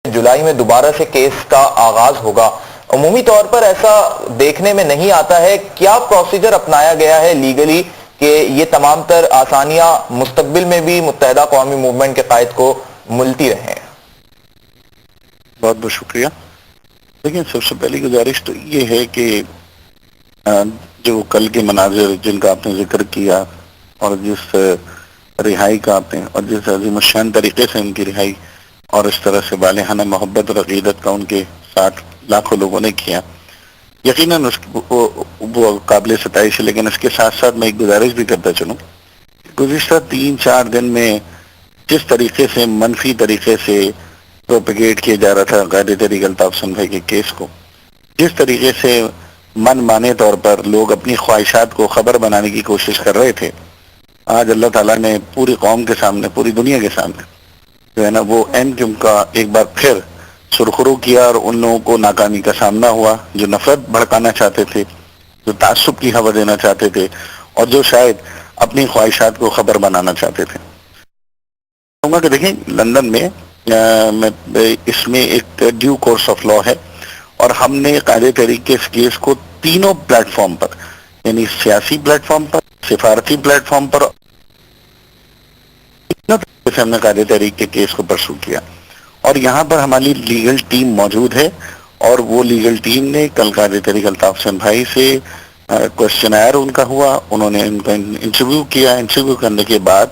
جولائی میں دوبارہ سے کیس کا آغاز ہوگا. عمومی طور پر ایسا دیکھنے میں نہیں آتا ہے. کیا پروسیجر اپنایا گیا ہے لیگلی کہ یہ تمام تر آسانیاں مستقبل میں بھی متحدہ قومی موومنٹ کے قائد کو ملتی رہیں؟ بہت بہت شکریہ. لیکن سب سے پہلی گزارش تو یہ ہے کہ جو کل کے مناظر جن کا آپ نے ذکر کیا اور جس رہائی کا آپ نے اور جس عظیم الشان طریقے سے ان کی رہائی اور اس طرح سے بالغانہ محبت اور عقیدت کا ان کے ساتھ لاکھوں لوگوں نے کیا، یقیناً وہ قابل ستائش ہے. لیکن اس کے ساتھ ساتھ میں ایک گزارش بھی کرتا چلوں. گزشتہ 3-4 دن میں جس طریقے سے منفی طریقے سے پروپیگیٹ کیا جا رہا تھا قائد تحریک الطاف حسین بھائی کے کیس کو، جس طریقے سے من مانے طور پر لوگ اپنی خواہشات کو خبر بنانے کی کوشش کر رہے تھے، آج اللہ تعالیٰ نے پوری قوم کے سامنے، پوری دنیا کے سامنے جو ہے نا وہ کیوں کا ایک بار پھر سرخرو کیا، اور ان لوگوں کو ناکامی کا سامنا ہوا جو نفرت بھڑکانا چاہتے تھے، جو تعصب کی ہوا دینا چاہتے تھے، اور جو شاید اپنی خواہشات کو خبر بنانا چاہتے تھے. کہوں گا کہ دیکھیں لندن میں اس میں ایک ڈیو کورس آف لا ہے، اور ہم نے قائد تحریک کے اس کیس کو تینوں پلیٹ فارم پر، یعنی سیاسی پلیٹ فارم پر، سفارتی پلیٹ فارم پر، ہم نے قائد تحریک کے کیس کو پرسو کیا. اور یہاں پر ہماری لیگل ٹیم موجود ہے، اور وہ لیگل ٹیم نے کل قائد تحریک الطاف حسین بھائی سے کوشچنائر ان کا ہوا، انہوں نے ان کا انٹرویو کیا. انٹرویو کرنے کے بعد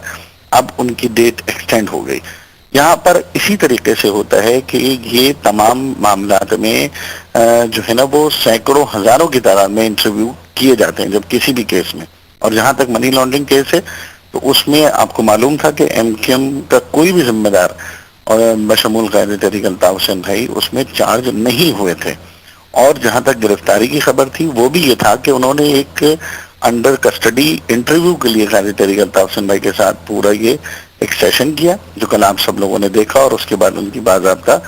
اب ان کی ڈیٹ ایکسٹینڈ ہو گئی. یہاں پر اسی طریقے سے ہوتا ہے کہ یہ تمام معاملات میں جو ہے نا وہ سینکڑوں ہزاروں کی تعداد میں انٹرویو کیے جاتے ہیں جب کسی بھی کیس میں. اور جہاں تک منی لانڈرنگ کیس ہے تو اس میں آپ کو معلوم تھا کہ ایم کیو ایم کا کوئی بھی ذمہ دار اور بشمول قائد تحریک الطاف حسین بھائی اس میں چارج نہیں ہوئے تھے. اور جہاں تک گرفتاری کی خبر تھی وہ بھی یہ تھا کہ انہوں نے ایک انڈر کسٹڈی انٹرویو کے لیے قائد تحریک الطاف حسین بھائی کے ساتھ پورا یہ ایک سیشن کیا جو کل آپ سب لوگوں نے دیکھا، اور اس کے بعد ان کی باضابطہ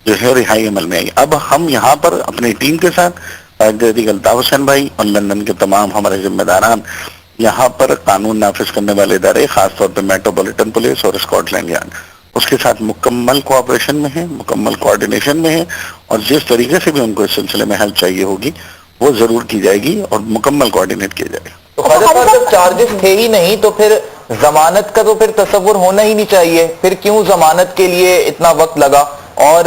جو ہے رہائی عمل میں آئی. اب ہم یہاں پر اپنی ٹیم کے ساتھ قائد تحریک الطاف حسین بھائی اور لندن کے تمام ہمارے ذمہ داران، یہاں پر قانون نافذ کرنے والے ادارے، خاص طور پہ میٹروپولیٹن پولیس اور اسکاٹ لینڈ یارڈ، اس کے ساتھ مکمل کوآپریشن میں ہیں، مکمل کوآرڈینیشن میں ہیں، اور جس طریقے سے بھی ان کو اس سلسلے میں ہیلپ چاہیے ہوگی وہ ضرور کی جائے گی اور مکمل کوآرڈینیٹ کیا جائے گا. تو خواجہ صاحب جب چارجز تھے ہی نہیں تو پھر ضمانت کا تو پھر تصور ہونا ہی نہیں چاہیے، پھر کیوں ضمانت کے لیے اتنا وقت لگا؟ اور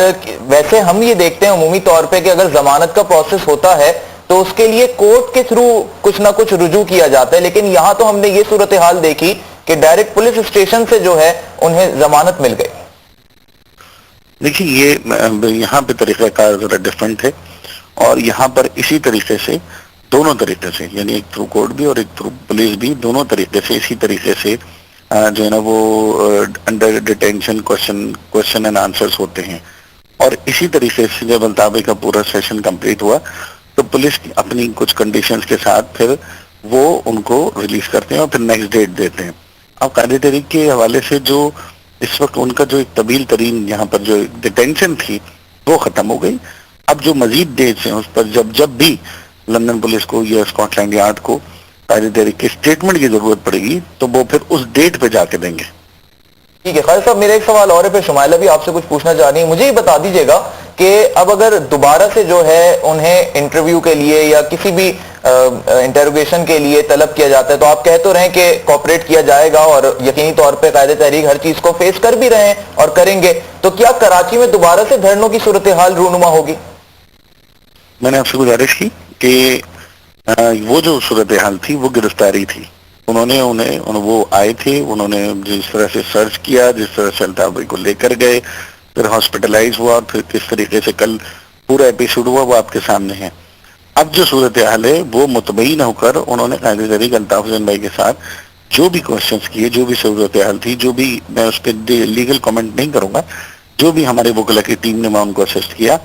ویسے ہم یہ دیکھتے ہیں عمومی طور پہ کہ اگر ضمانت کا پروسیس ہوتا ہے تو اس کے لیے کورٹ کے تھرو کچھ نہ کچھ رجوع کیا جاتا ہے، لیکن یہاں تو ہم نے یہ صورتحال دیکھی کہ ڈائریکٹ پولیس اسٹیشن سے جو ہے انہیں ضمانت مل گئی. دیکھیے یہ یہاں پہ طریقہ کار ذرا ڈفرینٹ ہے، اور یہاں پر اسی طریقے سے دونوں طریقے سے، یعنی ایک تھرو کورٹ بھی اور ایک تھرو پولیس بھی، دونوں طریقے سے اسی طریقے سے جو ہے نا وہ under detention question and answers ہوتے ہیں. اور اسی طریقے سے جب الطاف کا پورا سیشن کمپلیٹ ہوا تو پولیس اپنی کچھ کنڈیشنز کے ساتھ پھر وہ ان کو ریلیز کرتے ہیں اور پھر نیکسٹ ڈیٹ دیتے ہیں. اب قائد تحریک کے حوالے سے جو اس وقت ان کا جو ایک طویل ترین یہاں پر جو ڈیٹینشن تھی وہ ختم ہو گئی. اب جو مزید ڈیٹس ہیں اس پر جب بھی لندن پولیس کو یا اسکاٹ لینڈ یارڈ کو قائد تحریک کے اسٹیٹمنٹ کی ضرورت پڑے گی تو وہ پھر اس ڈیٹ پہ جا کے دیں گے. ٹھیک ہے خالد صاحب، میرا ایک سوال اور ہے، پھر شمائلہ بھی آپ سے کچھ پوچھنا چاہ رہی ہیں. مجھے یہ بتا دیجئے گا کہ اب اگر دوبارہ سے جو ہے انہیں انٹرویو کے لیے یا کسی بھی انٹروگیشن کے لیے طلب کیا جاتا ہے تو آپ کہہ تو رہے ہیں کہ کوآپریٹ کیا جائے گا، اور یقینی طور پہ قائد تحریک ہر چیز کو فیس کر بھی رہے ہیں اور کریں گے، تو کیا کراچی میں دوبارہ سے دھرنوں کی صورتحال رونما ہوگی؟ میں نے آپ سے گزارش کی کہ وہ جو صورتحال تھی وہ گرفتاری تھی. وہ آئے تھے، انہوں نے جس طرح سے سرچ کیا، جس طرح سے الطاف بھائی کو لے کر گئے، پھر ہاسپٹلائز ہوا، پھر کس طریقے سے کل پورا ایپیسوڈ ہوا وہ آپ کے سامنے ہے. اب جو صورتحال ہے وہ مطمئن ہو کر انہوں نے قائد تحریک الطاف حسین بھائی کے ساتھ جو بھی کوشچنس کیے، جو بھی صورتحال تھی، جو بھی، میں اس پہ لیگل کامنٹ نہیں کروں گا، جو بھی ہمارے وکلا کی ٹیم نے ان کو اسسٹ کیا.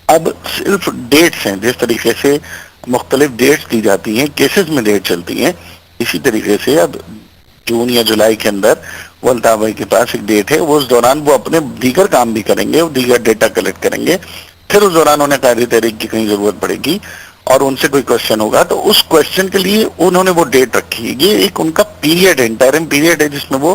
اب صرف ڈیٹس ہیں، جس طریقے سے مختلف ڈیٹس دی جاتی ہیں، کیسز میں ڈیٹ چلتی ہیں، اسی طریقے سے اب جون یا جولائی کے اندر وہ الطاف بھائی کے پاس ایک ڈیٹ ہے، وہ اس دوران وہ اپنے دیگر کام بھی کریں گے، دیگر ڈیٹا کلیکٹ کریں گے. پھر اس دوران انہیں قائد تحریک کی کہیں ضرورت پڑے گی اور ان سے کوئی کوشچن ہوگا تو اس کوشچن کے لیے انہوں نے وہ ڈیٹ رکھی ہے. یہ ایک ان کا پیریڈ ہے، انٹرم پیریڈ ہے، جس میں وہ